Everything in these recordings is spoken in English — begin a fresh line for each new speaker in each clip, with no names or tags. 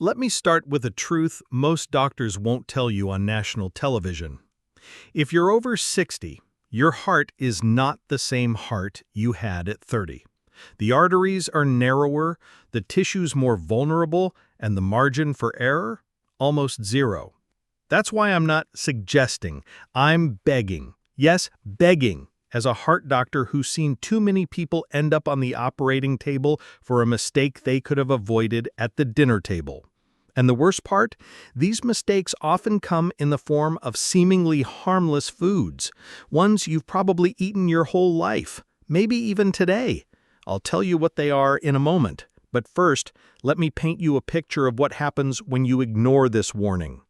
Let me start with a truth most doctors won't tell you on national television. If you're over 60, your heart is not the same heart you had at 30. The arteries are narrower, the tissue's more vulnerable, and the margin for error? Almost zero. That's why I'm not suggesting, I'm begging. Yes, begging. As a heart doctor who's seen too many people end up on the operating table for a mistake they could have avoided at the dinner table. And the worst part? These mistakes often come in the form of seemingly harmless foods, ones you've probably eaten your whole life, maybe even today. I'll tell you what they are in a moment, but first, let me paint you a picture of what happens when you ignore this warning.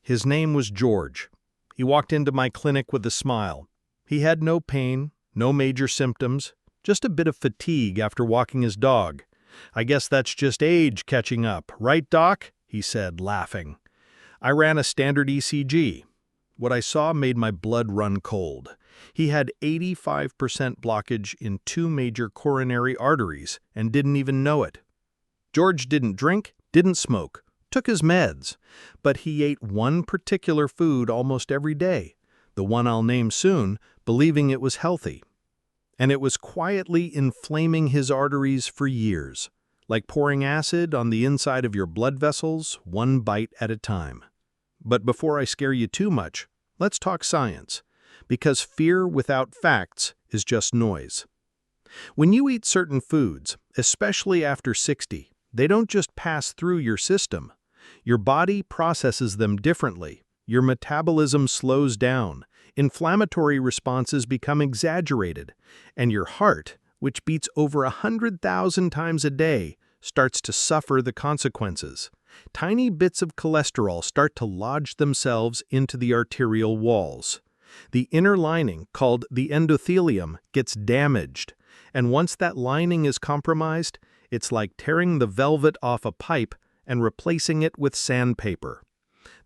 His name was George. He walked into my clinic with a smile. He had no pain, no major symptoms, just a bit of fatigue after walking his dog. "I guess that's just age catching up, right, Doc?" he said, laughing. I ran a standard ECG. What I saw made my blood run cold. He had 85% blockage in two major coronary arteries and didn't even know it. George didn't drink, didn't smoke, took his meds, but he ate one particular food almost every day, the one I'll name soon, believing it was healthy. And it was quietly inflaming his arteries for years, like pouring acid on the inside of your blood vessels, one bite at a time. But before I scare you too much, let's talk science, because fear without facts is just noise. When you eat certain foods, especially after 60, they don't just pass through your system. Your body processes them differently. Your metabolism slows down, inflammatory responses become exaggerated, and your heart, which beats over 100,000 times a day, starts to suffer the consequences. Tiny bits of cholesterol start to lodge themselves into the arterial walls. The inner lining, called the endothelium, gets damaged, and once that lining is compromised, it's like tearing the velvet off a pipe and replacing it with sandpaper.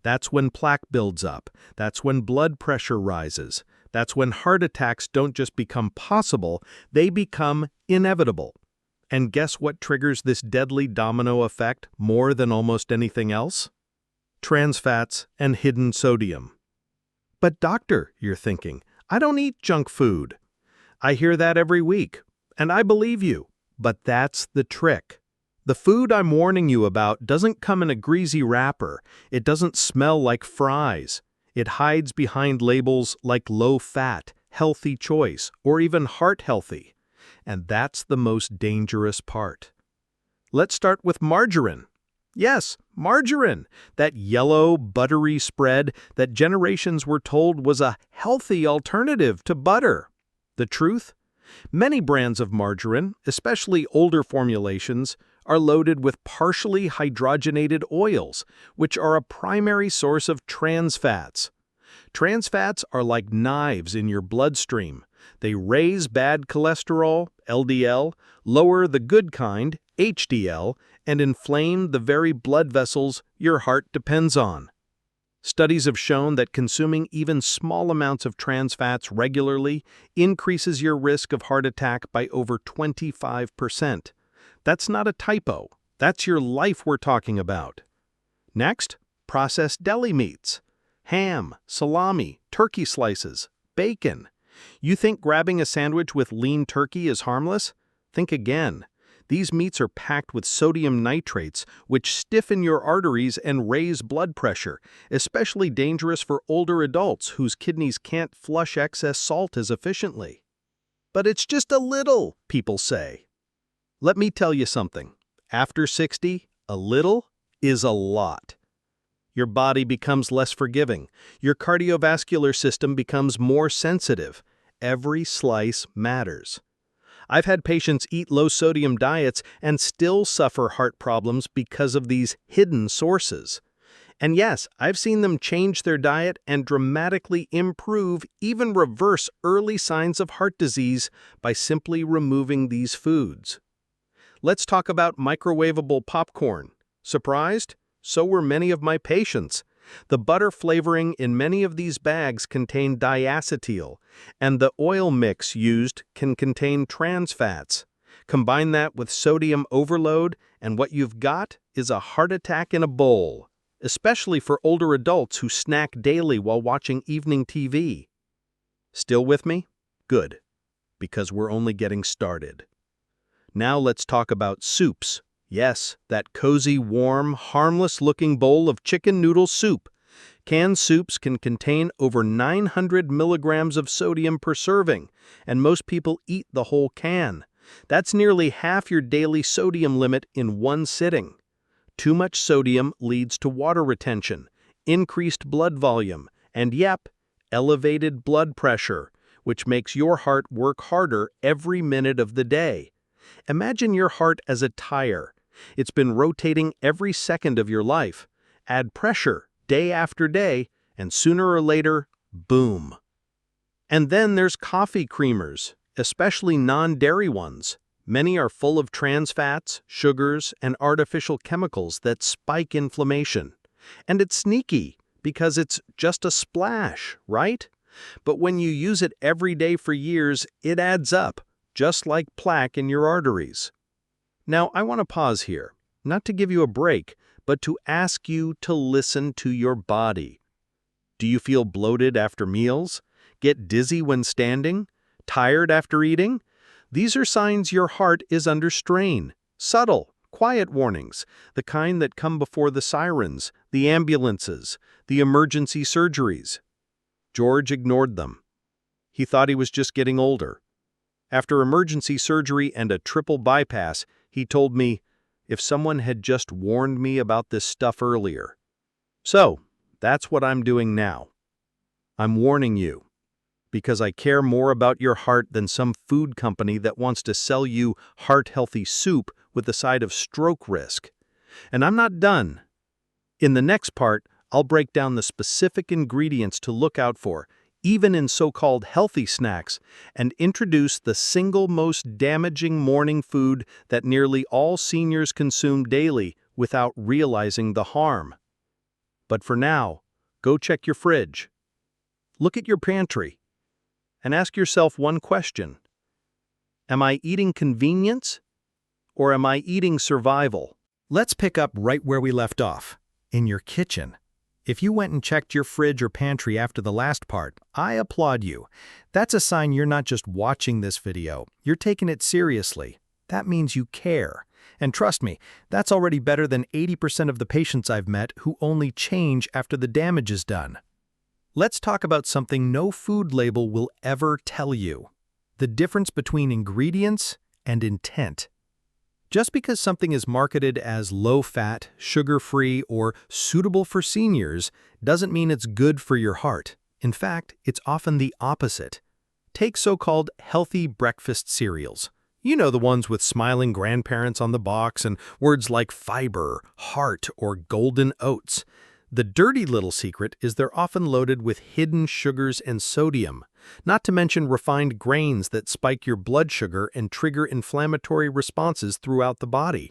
That's when plaque builds up. That's when blood pressure rises. That's when heart attacks don't just become possible, they become inevitable. And guess what triggers this deadly domino effect more than almost anything else? Trans fats and hidden sodium. "But doctor," you're thinking, "I don't eat junk food." I hear that every week, and I believe you. But that's the trick. The food I'm warning you about doesn't come in a greasy wrapper. It doesn't smell like fries. It hides behind labels like low-fat, healthy choice, or even heart-healthy. And that's the most dangerous part. Let's start with margarine. Yes, margarine, that yellow, buttery spread that generations were told was a healthy alternative to butter. The truth? Many brands of margarine, especially older formulations, are loaded with partially hydrogenated oils, which are a primary source of trans fats. Trans fats are like knives in your bloodstream. They raise bad cholesterol, LDL, lower the good kind, HDL, and inflame the very blood vessels your heart depends on. Studies have shown that consuming even small amounts of trans fats regularly increases your risk of heart attack by over 25%. That's not a typo. That's your life we're talking about. Next, processed deli meats. Ham, salami, turkey slices, bacon. You think grabbing a sandwich with lean turkey is harmless? Think again. These meats are packed with sodium nitrates, which stiffen your arteries and raise blood pressure, especially dangerous for older adults whose kidneys can't flush excess salt as efficiently. But it's just a little, people say. Let me tell you something. After 60, a little is a lot. Your body becomes less forgiving. Your cardiovascular system becomes more sensitive. Every slice matters. I've had patients eat low-sodium diets and still suffer heart problems because of these hidden sources. And yes, I've seen them change their diet and dramatically improve, even reverse early signs of heart disease by simply removing these foods. Let's talk about microwavable popcorn. Surprised? So were many of my patients. The butter flavoring in many of these bags contain diacetyl, and the oil mix used can contain trans fats. Combine that with sodium overload, and what you've got is a heart attack in a bowl, especially for older adults who snack daily while watching evening TV. Still with me? Good, because we're only getting started. Now let's talk about soups. Yes, that cozy, warm, harmless-looking bowl of chicken noodle soup. Canned soups can contain over 900 milligrams of sodium per serving, and most people eat the whole can. That's nearly half your daily sodium limit in one sitting. Too much sodium leads to water retention, increased blood volume, and elevated blood pressure, which makes your heart work harder every minute of the day. Imagine your heart as a tire. It's been rotating every second of your life. Add pressure day after day, and sooner or later, boom. And then there's coffee creamers, especially non-dairy ones. Many are full of trans fats, sugars, and artificial chemicals that spike inflammation. And it's sneaky, because it's just a splash, right? But when you use it every day for years, it adds up, just like plaque in your arteries. Now, I want to pause here, not to give you a break, but to ask you to listen to your body. Do you feel bloated after meals? Get dizzy when standing? Tired after eating? These are signs your heart is under strain. Subtle, quiet warnings, the kind that come before the sirens, the ambulances, the emergency surgeries. George ignored them. He thought he was just getting older. After emergency surgery and a triple bypass, he told me, if someone had just warned me about this stuff earlier. So, that's what I'm doing now. I'm warning you, because I care more about your heart than some food company that wants to sell you heart-healthy soup with the side of stroke risk. And I'm not done. In the next part, I'll break down the specific ingredients to look out for, even in so-called healthy snacks, and introduce the single most damaging morning food that nearly all seniors consume daily without realizing the harm. But for now, go check your fridge. Look at your pantry. And ask yourself one question. Am I eating convenience, or am I eating survival?
Let's pick up right where we left off, in your kitchen. If you went and checked your fridge or pantry after the last part, I applaud you. That's a sign you're not just watching this video, you're taking it seriously. That means you care. And trust me, that's already better than 80% of the patients I've met who only change after the damage is done. Let's talk about something no food label will ever tell you: the difference between ingredients and intent. Just because something is marketed as low-fat, sugar-free, or suitable for seniors doesn't mean it's good for your heart. In fact, it's often the opposite. Take so-called healthy breakfast cereals. You know, the ones with smiling grandparents on the box and words like fiber, heart, or golden oats. The dirty little secret is they're often loaded with hidden sugars and sodium, not to mention refined grains that spike your blood sugar and trigger inflammatory responses throughout the body.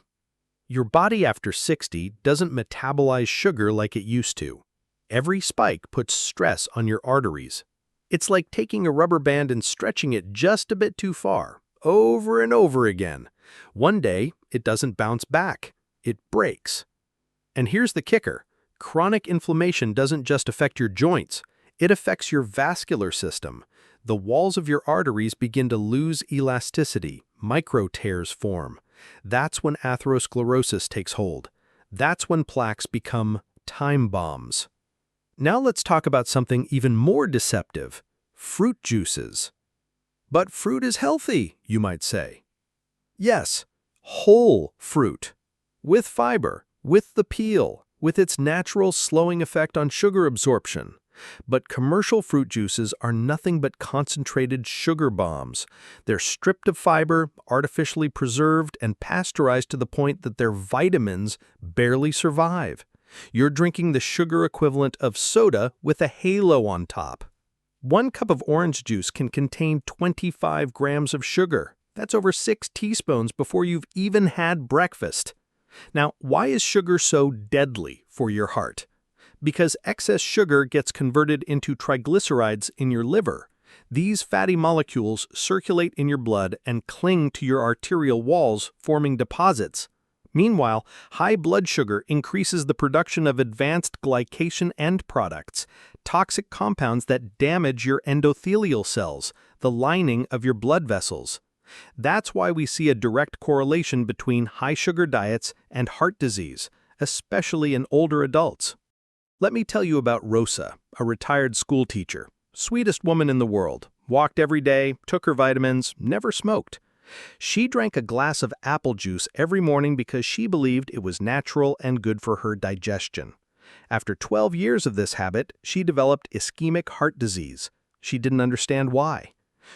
Your body after 60 doesn't metabolize sugar like it used to. Every spike puts stress on your arteries. It's like taking a rubber band and stretching it just a bit too far, over and over again. One day, it doesn't bounce back. It breaks. And here's the kicker. Chronic inflammation doesn't just affect your joints. It affects your vascular system. The walls of your arteries begin to lose elasticity. Micro tears form. That's when atherosclerosis takes hold. That's when plaques become time bombs. Now let's talk about something even more deceptive: fruit juices. But fruit is healthy, you might say. Yes, whole fruit, with fiber, with the peel, with its natural slowing effect on sugar absorption. But commercial fruit juices are nothing but concentrated sugar bombs. They're stripped of fiber, artificially preserved, and pasteurized to the point that their vitamins barely survive. You're drinking the sugar equivalent of soda with a halo on top. 1 cup of orange juice can contain 25 grams of sugar. That's over 6 teaspoons before you've even had breakfast. Now, why is sugar so deadly for your heart? Because excess sugar gets converted into triglycerides in your liver.
These fatty molecules circulate in your blood and cling to your arterial walls, forming deposits. Meanwhile, high blood sugar increases the production of advanced glycation end products, toxic compounds that damage your endothelial cells, the lining of your blood vessels. That's why we see a direct correlation between high-sugar diets and heart disease, especially in older adults. Let me tell you about Rosa, a retired school teacher. Sweetest woman in the world. Walked every day, took her vitamins, never smoked. She drank a glass of apple juice every morning because she believed it was natural and good for her digestion. After 12 years of this habit, she developed ischemic heart disease. She didn't understand why.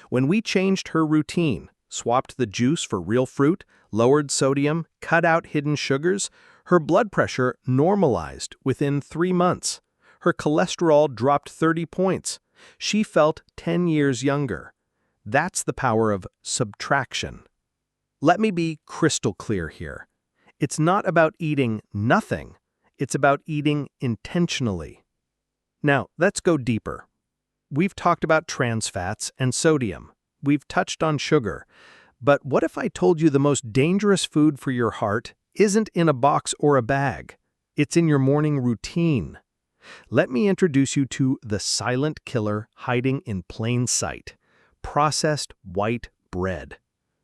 When we changed her routine, swapped the juice for real fruit, lowered sodium, cut out hidden sugars, her blood pressure normalized within 3 months. Her cholesterol dropped 30 points. She felt 10 years younger. That's the power of subtraction. Let me be crystal clear here. It's not about eating nothing. It's about eating intentionally. Now, let's go deeper. We've talked about trans fats and sodium. We've touched on sugar. But what if I told you the most dangerous food for your heart isn't in a box or a bag? It's in your morning routine. Let me introduce you to the silent killer hiding in plain sight: processed white bread.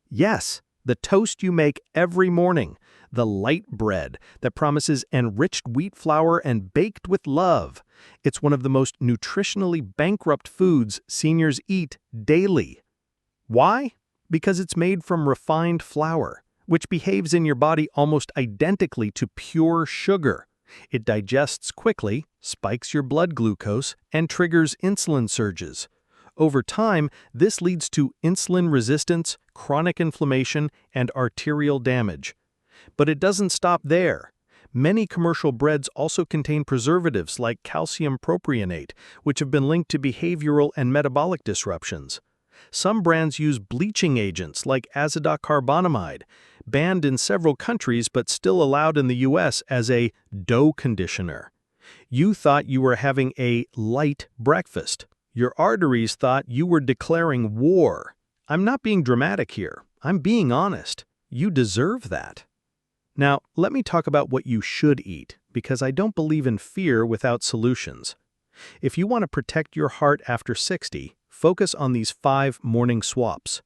Yes, the toast you make every morning, the light bread that promises enriched wheat flour and baked with love. It's one of the most nutritionally bankrupt foods seniors eat daily. Why? Because it's made from refined flour, which behaves in your body almost identically to pure sugar. It digests quickly, spikes your blood glucose, and triggers insulin surges. Over time, this leads to insulin resistance, chronic inflammation, and arterial damage. But it doesn't stop there. Many commercial breads also contain preservatives like calcium propionate, which have been linked to behavioral and metabolic disruptions. Some brands use bleaching agents like azidocarbonamide, banned in several countries but still allowed in the US as a dough conditioner. You thought you were having a light breakfast. Your arteries thought you were declaring war. I'm not being dramatic here. I'm being honest. You deserve that. Now, let me talk about what you should eat, because I don't believe in fear without solutions. If you want to protect your heart after 60, focus on these 5 morning swaps.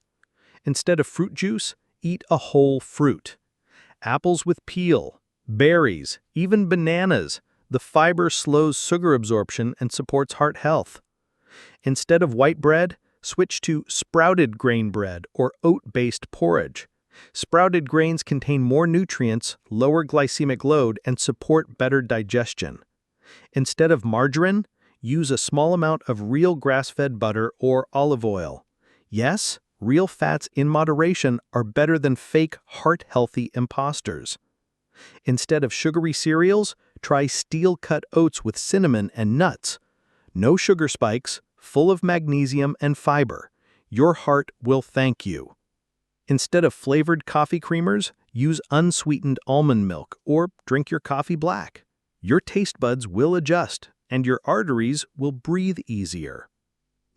Instead of fruit juice, eat a whole fruit. Apples with peel, berries, even bananas. The fiber slows sugar absorption and supports heart health. Instead of white bread, switch to sprouted grain bread or oat-based porridge. Sprouted grains contain more nutrients, lower glycemic load, and support better digestion. Instead of margarine, use a small amount of real grass-fed butter or olive oil. Yes, real fats in moderation are better than fake heart-healthy imposters. Instead of sugary cereals, try steel-cut oats with cinnamon and nuts. No sugar spikes, full of magnesium and fiber. Your heart will thank you. Instead of flavored coffee creamers, use unsweetened almond milk or drink your coffee black. Your taste buds will adjust, and your arteries will breathe easier.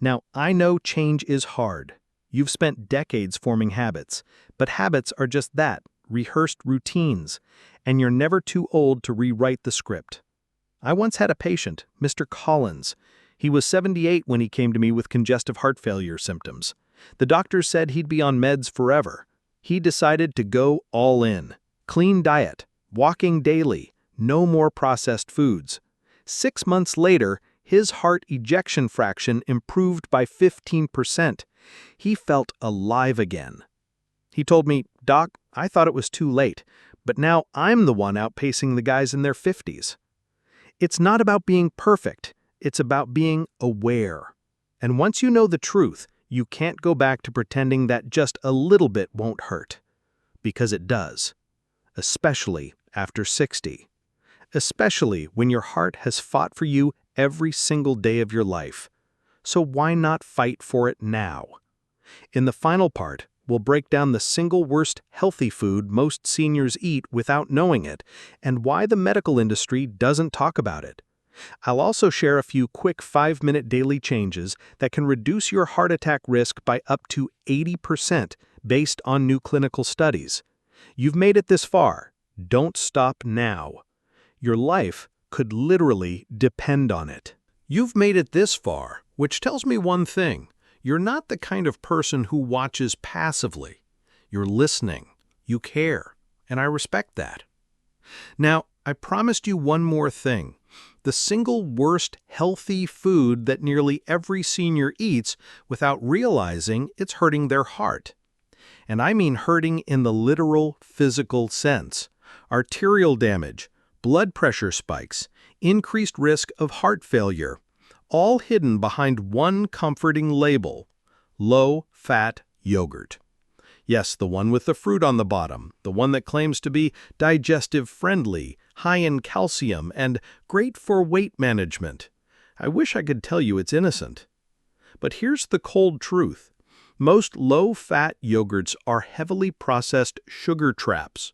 Now, I know change is hard. You've spent decades forming habits, but habits are just that, rehearsed routines, and you're never too old to rewrite the script. I once had a patient, Mr. Collins. He was 78 when he came to me with congestive heart failure symptoms. The doctors said he'd be on meds forever. He decided to go all in. Clean diet, walking daily, no more processed foods. 6 months later, his heart ejection fraction improved by 15%. He felt alive again. He told me, "Doc, I thought it was too late, but now I'm the one outpacing the guys in their 50s. It's not about being perfect. It's about being aware. And once you know the truth, you can't go back to pretending that just a little bit won't hurt. Because it does. Especially after 60. Especially when your heart has fought for you every single day of your life. So why not fight for it now? In the final part, we'll break down the single worst healthy food most seniors eat without knowing it, and why the medical industry doesn't talk about it. I'll also share a few quick 5-minute daily changes that can reduce your heart attack risk by up to 80% based on new clinical studies. You've made it this far. Don't stop now. Your life could literally depend on it. You've made it this far, which tells me one thing. You're not the kind of person who watches passively. You're listening. You care. And I respect that. Now, I promised you one more thing. The single worst healthy food that nearly every senior eats without realizing it's hurting their heart. And I mean hurting in the literal physical sense. Arterial damage, blood pressure spikes, increased risk of heart failure, all hidden behind one comforting label: low-fat yogurt. Yes, the one with the fruit on the bottom, the one that claims to be digestive-friendly, high in calcium, and great for weight management. I wish I could tell you it's innocent. But here's the cold truth. Most low-fat yogurts are heavily processed sugar traps.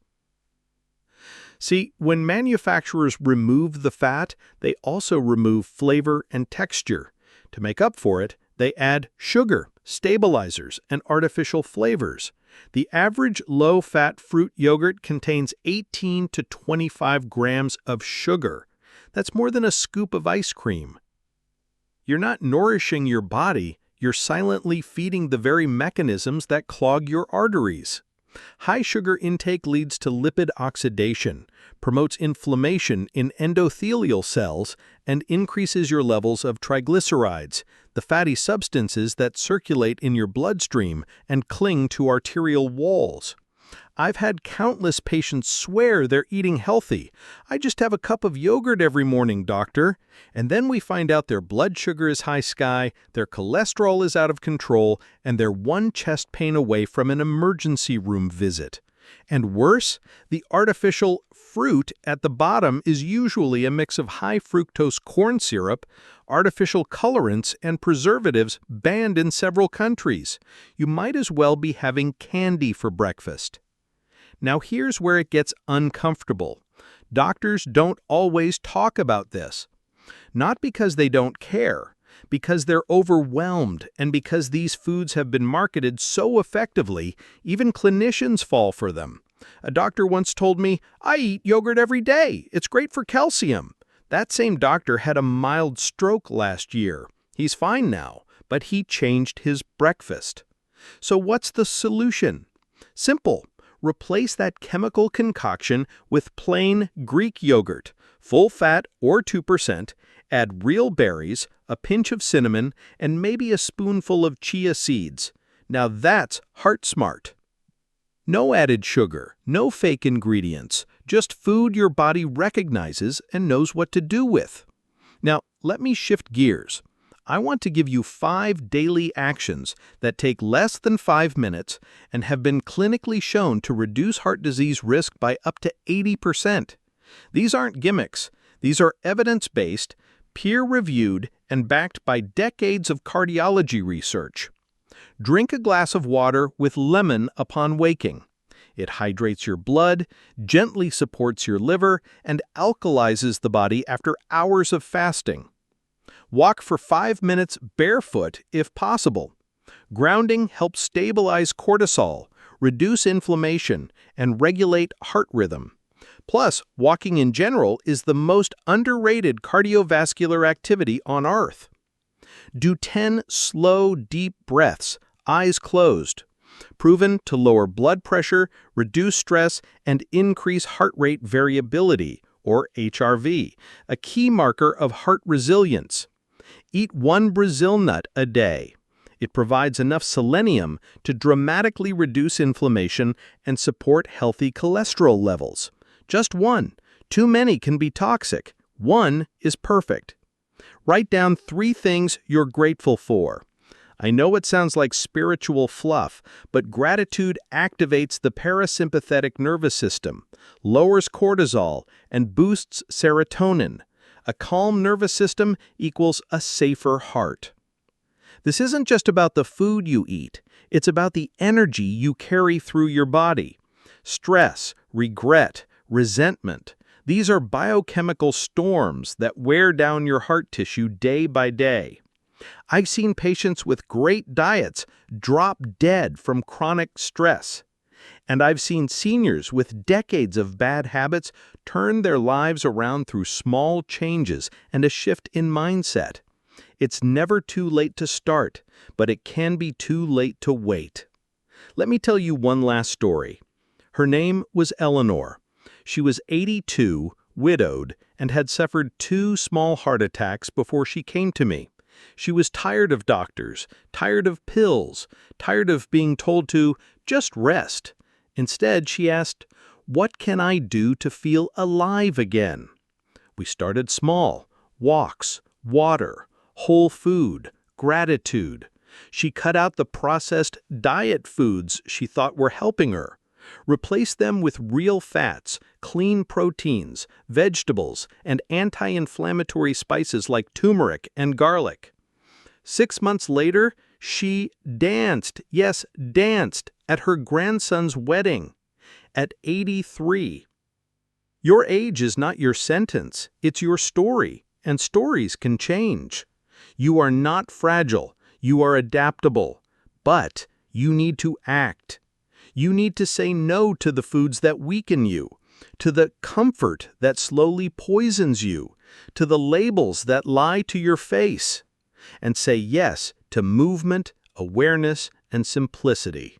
See, when manufacturers remove the fat, they also remove flavor and texture. To make up for it, they add sugar, stabilizers, and artificial flavors. The average low-fat fruit yogurt contains 18 to 25 grams of sugar. That's more than a scoop of ice cream. You're not nourishing your body, you're silently feeding the very mechanisms that clog your arteries. High sugar intake leads to lipid oxidation, promotes inflammation in endothelial cells, and increases your levels of triglycerides, the fatty substances that circulate in your bloodstream and cling to arterial walls. I've had countless patients swear they're eating healthy. I just have a cup of yogurt every morning, doctor. And then we find out their blood sugar is high sky, their cholesterol is out of control, and they're one chest pain away from an emergency room visit. And worse, the artificial fruit at the bottom is usually a mix of high fructose corn syrup, artificial colorants, and preservatives banned in several countries. You might as well be having candy for breakfast. Now here's where it gets uncomfortable. Doctors don't always talk about this. Not because they don't care, because they're overwhelmed, and because these foods have been marketed so effectively, even clinicians fall for them. A doctor once told me, "I eat yogurt every day. It's great for calcium." That same doctor had a mild stroke last year. He's fine now, but he changed his breakfast. So what's the solution? Simple. Replace that chemical concoction with plain Greek yogurt, full fat or 2%, add real berries, a pinch of cinnamon, and maybe a spoonful of chia seeds. Now that's heart smart. No added sugar, no fake ingredients, just food your body recognizes and knows what to do with. Now, let me shift gears. I want to give you 5 daily actions that take less than 5 minutes and have been clinically shown to reduce heart disease risk by up to 80%. These aren't gimmicks. These are evidence-based, peer-reviewed, and backed by decades of cardiology research. Drink a glass of water with lemon upon waking. It hydrates your blood, gently supports your liver, and alkalizes the body after hours of fasting. Walk for 5 minutes barefoot if possible. Grounding helps stabilize cortisol, reduce inflammation, and regulate heart rhythm. Plus, walking in general is the most underrated cardiovascular activity on Earth. Do 10 slow, deep breaths, eyes closed. Proven to lower blood pressure, reduce stress, and increase heart rate variability, or HRV, a key marker of heart resilience. Eat 1 Brazil nut a day. It provides enough selenium to dramatically reduce inflammation and support healthy cholesterol levels. Just 1. Too many can be toxic. 1 is perfect. Write down 3 things you're grateful for. I know it sounds like spiritual fluff, but gratitude activates the parasympathetic nervous system, lowers cortisol, and boosts serotonin. A calm nervous system equals a safer heart. This isn't just about the food you eat. It's about the energy you carry through your body. Stress, regret, resentment. These are biochemical storms that wear down your heart tissue day by day. I've seen patients with great diets drop dead from chronic stress. And I've seen seniors with decades of bad habits turn their lives around through small changes and a shift in mindset. It's never too late to start, but it can be too late to wait. Let me tell you one last story. Her name was Eleanor. She was 82, widowed, and had suffered 2 small heart attacks before she came to me. She was tired of doctors, tired of pills, tired of being told to just rest. Instead, she asked, "What can I do to feel alive again?" We started small: walks, water, whole food, gratitude. She cut out the processed diet foods she thought were helping her. Replace them with real fats, clean proteins, vegetables, and anti-inflammatory spices like turmeric and garlic. 6 months later, she danced, yes, danced, at her grandson's wedding. At 83. Your age is not your sentence, it's your story, and stories can change. You are not fragile, you are adaptable, but you need to act. You need to say no to the foods that weaken you, to the comfort that slowly poisons you, to the labels that lie to your face, and say yes to movement, awareness, and simplicity.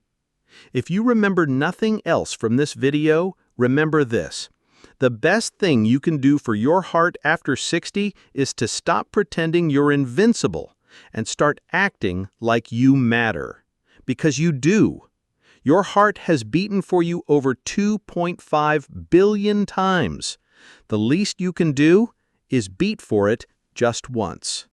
If you remember nothing else from this video, remember this. The best thing you can do for your heart after 60 is to stop pretending you're invincible and start acting like you matter. Because you do. Your heart has beaten for you over 2.5 billion times. The least you can do is beat for it just once.